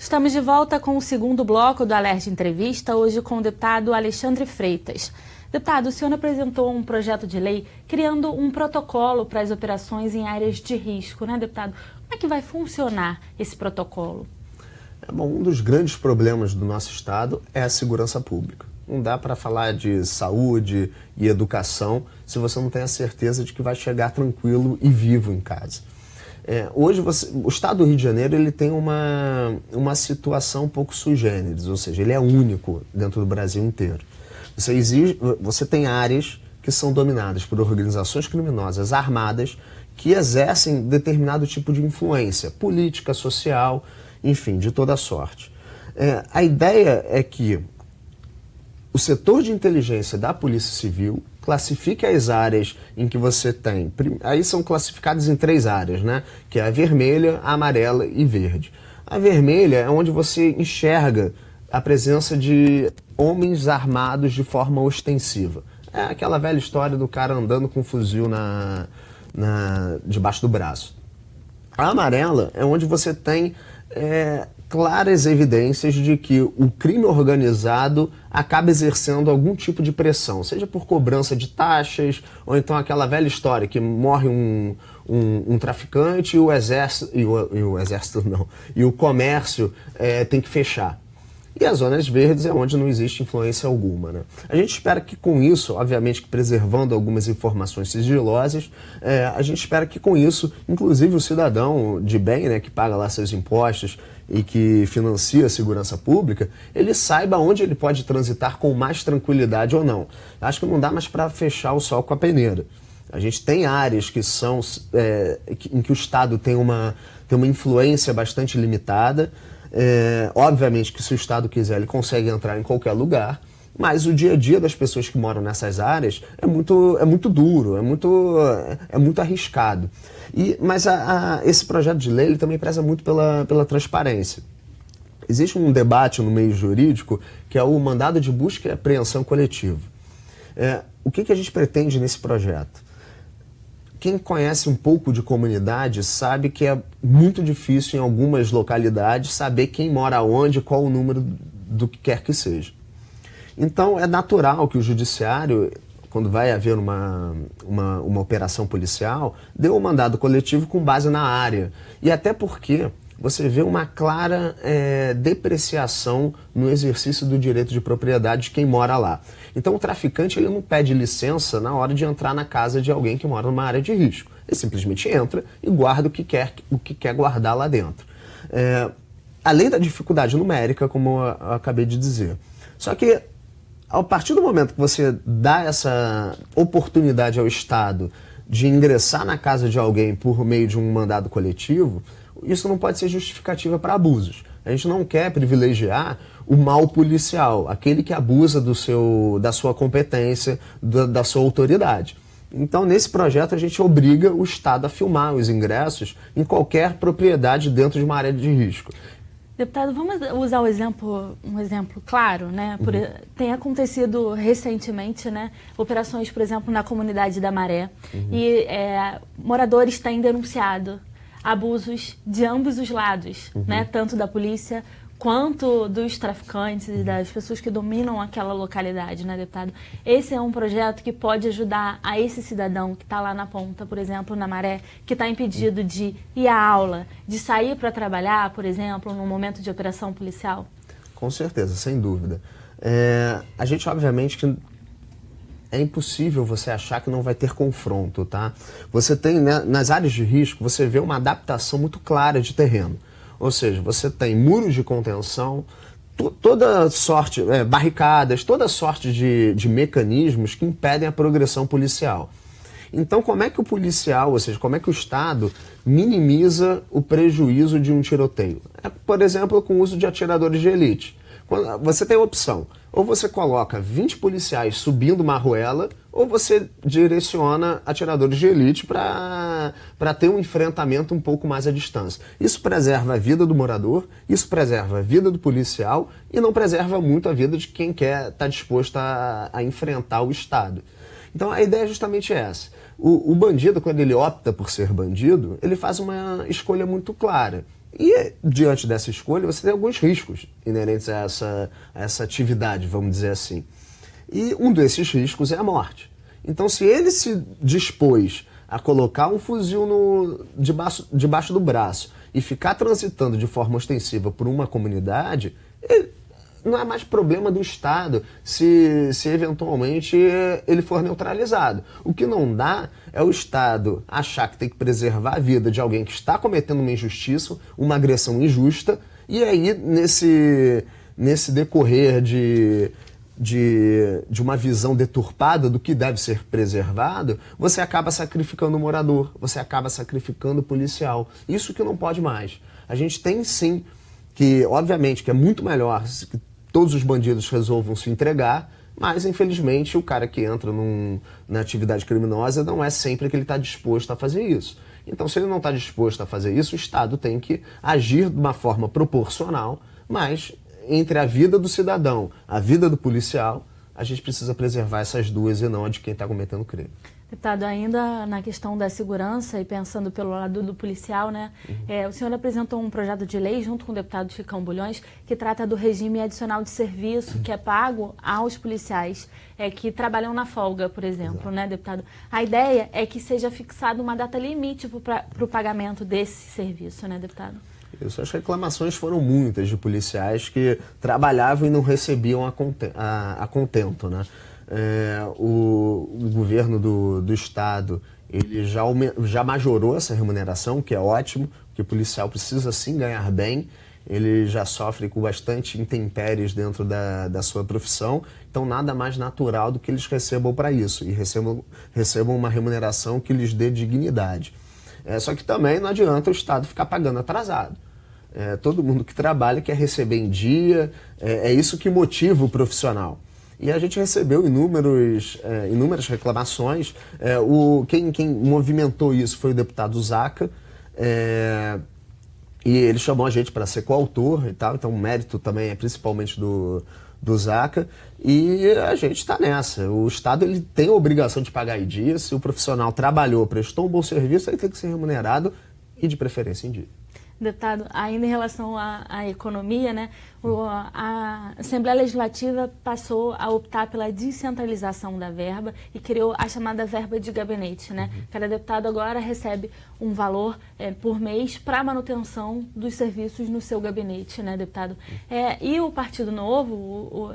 Estamos de volta com o segundo bloco do Alerj Entrevista, hoje com o deputado Alexandre Freitas. Deputado, o senhor apresentou um projeto de lei criando um protocolo para as operações em áreas de risco, né, deputado? Como é que vai funcionar esse protocolo? Bom, um dos grandes problemas do nosso Estado é a segurança pública. Não dá para falar de saúde e educação se você não tem a certeza de que vai chegar tranquilo e vivo em casa. Hoje, o Estado do Rio de Janeiro ele tem uma situação um pouco sui generis, ou seja, ele é único dentro do Brasil inteiro. Você tem áreas que são dominadas por organizações criminosas armadas que exercem determinado tipo de influência política, social, enfim, de toda sorte. A ideia é que o setor de inteligência da Polícia Civil classifique as áreas em que você tem... Aí são classificadas em 3 áreas, né? Que é a vermelha, a amarela e verde. A vermelha é onde você enxerga a presença de homens armados de forma ostensiva. É aquela velha história do cara andando com um fuzil debaixo do braço. A amarela é onde você tem claras evidências de que o crime organizado acaba exercendo algum tipo de pressão, seja por cobrança de taxas, ou então aquela velha história que morre um traficante e o comércio tem que fechar. E as zonas verdes é onde não existe influência alguma, né? A gente espera que com isso, obviamente que preservando algumas informações sigilosas, a gente espera que com isso, inclusive o cidadão de bem, né, que paga lá seus impostos e que financia a segurança pública, ele saiba onde ele pode transitar com mais tranquilidade ou não. Acho que não dá mais para fechar o sol com a peneira. A gente tem áreas que são em que o Estado tem uma influência bastante limitada. Obviamente que se o Estado quiser, ele consegue entrar em qualquer lugar, mas o dia a dia das pessoas que moram nessas áreas é muito duro, é muito arriscado. Mas esse projeto de lei ele também preza muito pela transparência. Existe um debate no meio jurídico que é o mandado de busca e apreensão coletivo. O que a gente pretende nesse projeto? Quem conhece um pouco de comunidade sabe que é muito difícil em algumas localidades saber quem mora onde, qual o número do que quer que seja. Então é natural que o judiciário, quando vai haver uma operação policial, dê um mandado coletivo com base na área. E até porque você vê uma clara depreciação no exercício do direito de propriedade de quem mora lá. Então o traficante ele não pede licença na hora de entrar na casa de alguém que mora numa área de risco. Ele simplesmente entra e guarda o que quer guardar lá dentro. Além da dificuldade numérica, como eu acabei de dizer. Só que a partir do momento que você dá essa oportunidade ao Estado de ingressar na casa de alguém por meio de um mandado coletivo, isso não pode ser justificativa para abusos. A gente não quer privilegiar o mal policial, aquele que abusa da sua competência, da sua autoridade. Então, nesse projeto, a gente obriga o Estado a filmar os ingressos em qualquer propriedade dentro de uma área de risco. Deputado, vamos usar um exemplo claro, né? Tem acontecido recentemente, né, operações, por exemplo, na comunidade da Maré, e moradores têm denunciado abusos de ambos os lados, né? Tanto da polícia quanto dos traficantes e das pessoas que dominam aquela localidade, né, deputado? Esse é um projeto que pode ajudar a esse cidadão que está lá na ponta, por exemplo, na Maré, que está impedido de ir à aula, de sair para trabalhar, por exemplo, num momento de operação policial? Com certeza, sem dúvida. A gente, obviamente, que é impossível você achar que não vai ter confronto, tá? Você tem, né, nas áreas de risco, você vê uma adaptação muito clara de terreno. Ou seja, você tem muros de contenção, toda sorte, barricadas, toda sorte de mecanismos que impedem a progressão policial. Então, como é que o policial, ou seja, como é que o Estado minimiza o prejuízo de um tiroteio? Por exemplo, com o uso de atiradores de elite. Você tem a opção, ou você coloca 20 policiais subindo uma arruela, ou você direciona atiradores de elite para ter um enfrentamento um pouco mais à distância. Isso preserva a vida do morador, isso preserva a vida do policial e não preserva muito a vida de quem está disposto a enfrentar o Estado. Então a ideia é justamente essa. O bandido, quando ele opta por ser bandido, ele faz uma escolha muito clara. E, diante dessa escolha, você tem alguns riscos inerentes a essa atividade, vamos dizer assim. E um desses riscos é a morte. Então, se ele se dispôs a colocar um fuzil debaixo do braço e ficar transitando de forma ostensiva por uma comunidade, não é mais problema do Estado se eventualmente ele for neutralizado. O que não dá é o Estado achar que tem que preservar a vida de alguém que está cometendo uma injustiça, uma agressão injusta, e aí nesse decorrer de uma visão deturpada do que deve ser preservado, você acaba sacrificando o morador, você acaba sacrificando o policial. Isso que não pode mais. A gente tem sim que, obviamente, que é muito melhor que todos os bandidos resolvam se entregar, mas, infelizmente, o cara que entra na atividade criminosa não é sempre que ele está disposto a fazer isso. Então, se ele não está disposto a fazer isso, o Estado tem que agir de uma forma proporcional, mas entre a vida do cidadão, a vida do policial, a gente precisa preservar essas duas e não a de quem está cometendo crime. Deputado, ainda na questão da segurança e pensando pelo lado do policial, né? O senhor apresentou um projeto de lei junto com o deputado Chicão Bulhões que trata do regime adicional de serviço que é pago aos policiais que trabalham na folga, por exemplo, né, deputado? A ideia é que seja fixada uma data limite para o pagamento desse serviço, né, deputado? Isso, as reclamações foram muitas de policiais que trabalhavam e não recebiam a contento, né? O governo do Estado ele já majorou essa remuneração, que é ótimo, porque o policial precisa sim ganhar bem, ele já sofre com bastante intempéries dentro da sua profissão, então nada mais natural do que eles recebam para isso, e recebam uma remuneração que lhes dê dignidade. Só que também não adianta o Estado ficar pagando atrasado. Todo mundo que trabalha quer receber em dia, é isso que motiva o profissional. E a gente recebeu inúmeras reclamações. Quem movimentou isso foi o deputado Zaca, e ele chamou a gente para ser coautor e tal, então o mérito também é principalmente do Zaca, e a gente está nessa. O Estado ele tem a obrigação de pagar em dia. Se o profissional trabalhou, prestou um bom serviço, ele tem que ser remunerado e de preferência em dia. Deputado, ainda em relação à economia, né, a Assembleia Legislativa passou a optar pela descentralização da verba e criou a chamada verba de gabinete, né? Cada deputado agora recebe um valor por mês para a manutenção dos serviços no seu gabinete, né, deputado? E o Partido Novo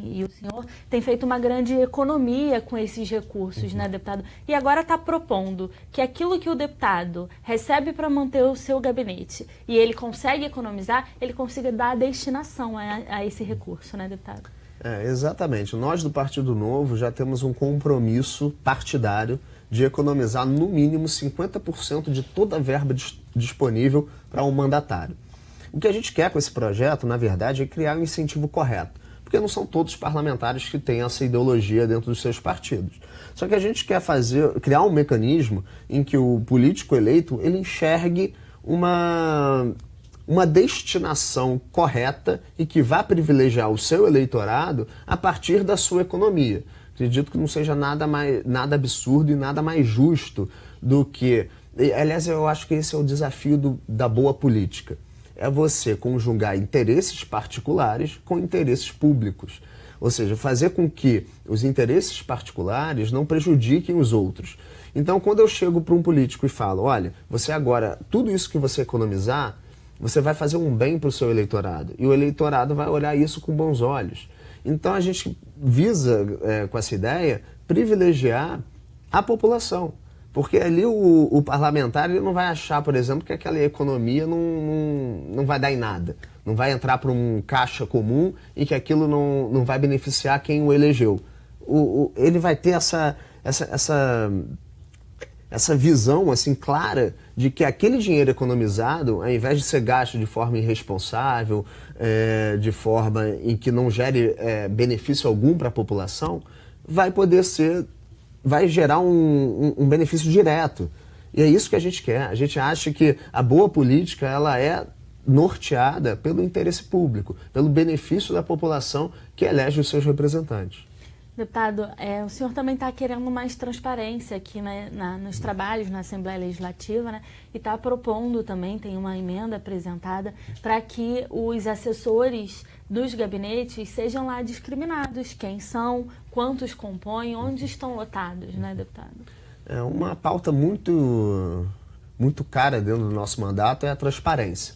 e o senhor tem feito uma grande economia com esses recursos, né, deputado? E agora está propondo que aquilo que o deputado recebe para manter o seu gabinete e ele consegue economizar, ele consiga dar a destinação a esse recurso, né, deputado? Exatamente. Nós do Partido Novo já temos um compromisso partidário de economizar no mínimo 50% de toda a verba disponível para um mandatário. O que a gente quer com esse projeto, na verdade, é criar um incentivo correto, porque não são todos os parlamentares que têm essa ideologia dentro dos seus partidos. Só que a gente quer criar um mecanismo em que o político eleito ele enxergue uma destinação correta e que vá privilegiar o seu eleitorado a partir da sua economia. Acredito que não seja nada absurdo e nada mais justo do que... Aliás, eu acho que esse é o desafio da boa política. É você conjugar interesses particulares com interesses públicos. Ou seja, fazer com que os interesses particulares não prejudiquem os outros. Então, quando eu chego para um político e falo, olha, você agora, tudo isso que você economizar, você vai fazer um bem para o seu eleitorado. E o eleitorado vai olhar isso com bons olhos. Então, a gente visa, com essa ideia, privilegiar a população. Porque ali o parlamentar ele não vai achar, por exemplo, que aquela economia não vai dar em nada. Não vai entrar para um caixa comum e que aquilo não vai beneficiar quem o elegeu. Ele vai ter essa visão assim, clara de que aquele dinheiro economizado, ao invés de ser gasto de forma irresponsável, de forma em que não gere benefício algum para a população, vai gerar um benefício direto. E é isso que a gente quer. A gente acha que a boa política ela é norteada pelo interesse público, pelo benefício da população que elege os seus representantes. Deputado, o senhor também está querendo mais transparência aqui, né, nos trabalhos na Assembleia Legislativa, né, e está propondo também, tem uma emenda apresentada, para que os assessores dos gabinetes sejam lá discriminados. Quem são, quantos compõem, onde estão lotados, né, deputado? É uma pauta muito cara dentro do nosso mandato é a transparência.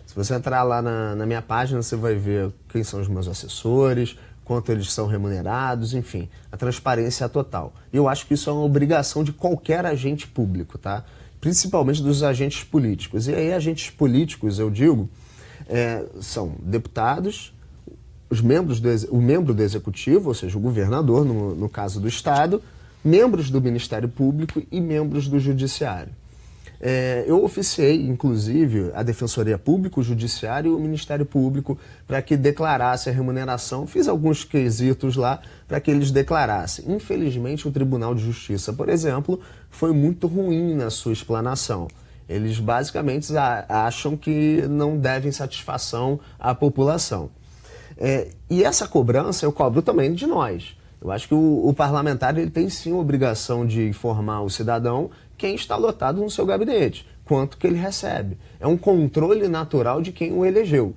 Se você entrar lá na minha página, você vai ver quem são os meus assessores, quanto eles são remunerados, enfim, a transparência é total. E eu acho que isso é uma obrigação de qualquer agente público, tá? Principalmente dos agentes políticos. E aí, agentes políticos, eu digo, são deputados, o membro do executivo, ou seja, o governador, no caso do Estado, membros do Ministério Público e membros do Judiciário. Eu oficiei, inclusive, a Defensoria Pública, o Judiciário e o Ministério Público para que declarasse a remuneração. Fiz alguns quesitos lá para que eles declarassem. Infelizmente, o Tribunal de Justiça, por exemplo, foi muito ruim na sua explanação. Eles basicamente acham que não devem satisfação à população. E essa cobrança eu cobro também de nós. Eu acho que o parlamentar ele tem sim a obrigação de informar o cidadão quem está lotado no seu gabinete, quanto que ele recebe. É um controle natural de quem o elegeu.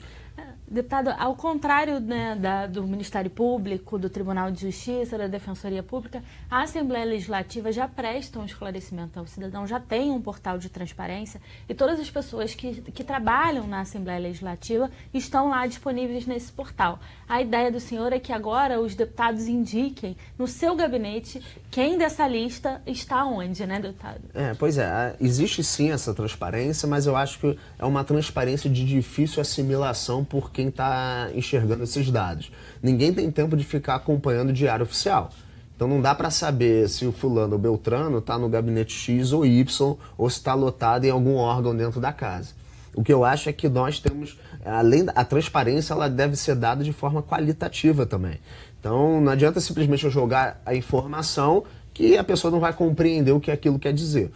Deputado, ao contrário, né, do Ministério Público, do Tribunal de Justiça, da Defensoria Pública, a Assembleia Legislativa já presta um esclarecimento ao cidadão, já tem um portal de transparência e todas as pessoas que trabalham na Assembleia Legislativa estão lá disponíveis nesse portal. A ideia do senhor é que agora os deputados indiquem no seu gabinete quem dessa lista está onde, né, deputado? Pois é, existe sim essa transparência, mas eu acho que é uma transparência de difícil assimilação por quem está enxergando esses dados. Ninguém tem tempo de ficar acompanhando o diário oficial. Então não dá para saber se o fulano ou beltrano está no gabinete X ou Y ou se está lotado em algum órgão dentro da casa. O que eu acho é que nós temos, além da transparência, ela deve ser dada de forma qualitativa também. Então não adianta simplesmente eu jogar a informação que a pessoa não vai compreender o que aquilo quer dizer.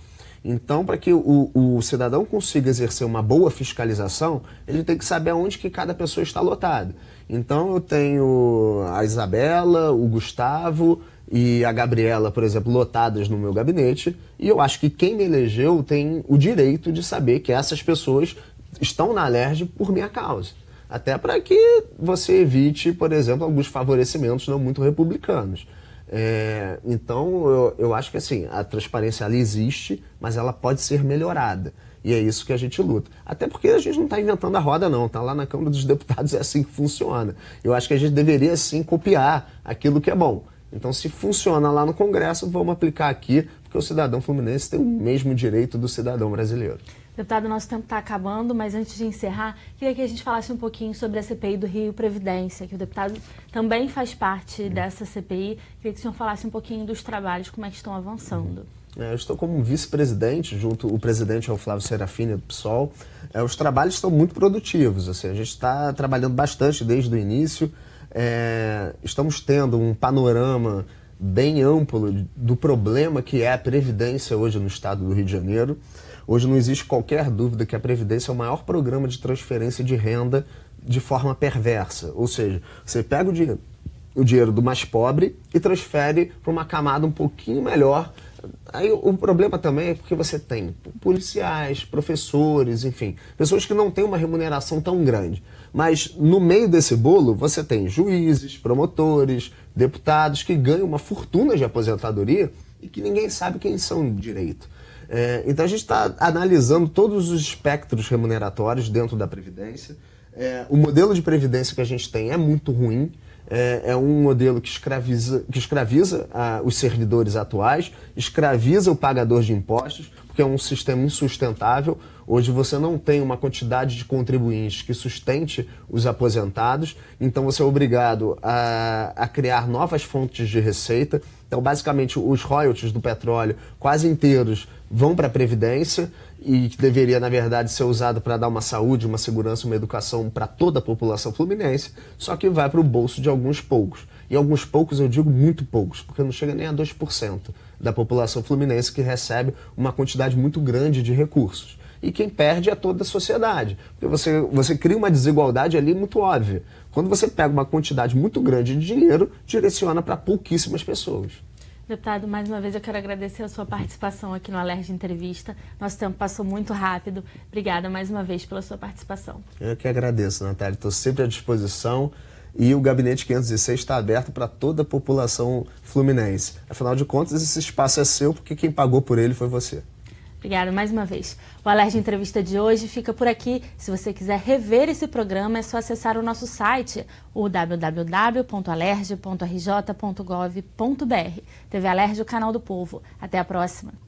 Então, para que o cidadão consiga exercer uma boa fiscalização, ele tem que saber aonde que cada pessoa está lotada. Então, eu tenho a Isabela, o Gustavo e a Gabriela, por exemplo, lotadas no meu gabinete, e eu acho que quem me elegeu tem o direito de saber que essas pessoas estão na Alerj por minha causa. Até para que você evite, por exemplo, alguns favorecimentos não muito republicanos. Então, eu acho que assim, a transparência ela existe, mas ela pode ser melhorada. E é isso que a gente luta. Até porque a gente não está inventando a roda, não. Tá lá na Câmara dos Deputados, é assim que funciona. Eu acho que a gente deveria, sim, copiar aquilo que é bom. Então, se funciona lá no Congresso, vamos aplicar aqui, porque o cidadão fluminense tem o mesmo direito do cidadão brasileiro. Deputado, nosso tempo está acabando, mas antes de encerrar, queria que a gente falasse um pouquinho sobre a CPI do Rio Previdência, que o deputado também faz parte dessa CPI. Queria que o senhor falasse um pouquinho dos trabalhos, como é que estão avançando. Eu estou como vice-presidente, junto o presidente é o Flávio Serafini, do PSOL. Os trabalhos estão muito produtivos, assim, a gente está trabalhando bastante desde o início. Estamos tendo um panorama bem amplo do problema que é a Previdência hoje no estado do Rio de Janeiro. Hoje não existe qualquer dúvida que a Previdência é o maior programa de transferência de renda de forma perversa. Ou seja, você pega o dinheiro do mais pobre e transfere para uma camada um pouquinho melhor. Aí o problema também é porque você tem policiais, professores, enfim, pessoas que não têm uma remuneração tão grande. Mas no meio desse bolo você tem juízes, promotores, deputados que ganham uma fortuna de aposentadoria e que ninguém sabe quem são direito. Então a gente está analisando todos os espectros remuneratórios dentro da Previdência. O modelo de Previdência que a gente tem é muito ruim. É um modelo que escraviza os servidores atuais, escraviza o pagador de impostos, porque é um sistema insustentável. Hoje você não tem uma quantidade de contribuintes que sustente os aposentados, então você é obrigado a criar novas fontes de receita. Então, basicamente, os royalties do petróleo quase inteiros vão para a Previdência e que deveria, na verdade, ser usado para dar uma saúde, uma segurança, uma educação para toda a população fluminense, só que vai para o bolso de alguns poucos. E alguns poucos, eu digo muito poucos, porque não chega nem a 2% da população fluminense que recebe uma quantidade muito grande de recursos. e quem perde é toda a sociedade. Porque você cria uma desigualdade ali muito óbvia. Quando você pega uma quantidade muito grande de dinheiro, direciona para pouquíssimas pessoas. Deputado, mais uma vez eu quero agradecer a sua participação aqui no Alerj Entrevista. Nosso tempo passou muito rápido. Obrigada mais uma vez pela sua participação. Eu que agradeço, Natália. Estou sempre à disposição e o Gabinete 506 está aberto para toda a população fluminense. Afinal de contas, esse espaço é seu porque quem pagou por ele foi você. Obrigada mais uma vez. O Alerj Entrevista de hoje fica por aqui. Se você quiser rever esse programa, é só acessar o nosso site, o www.alerj.rj.gov.br. TV Alerj, o canal do povo. Até a próxima.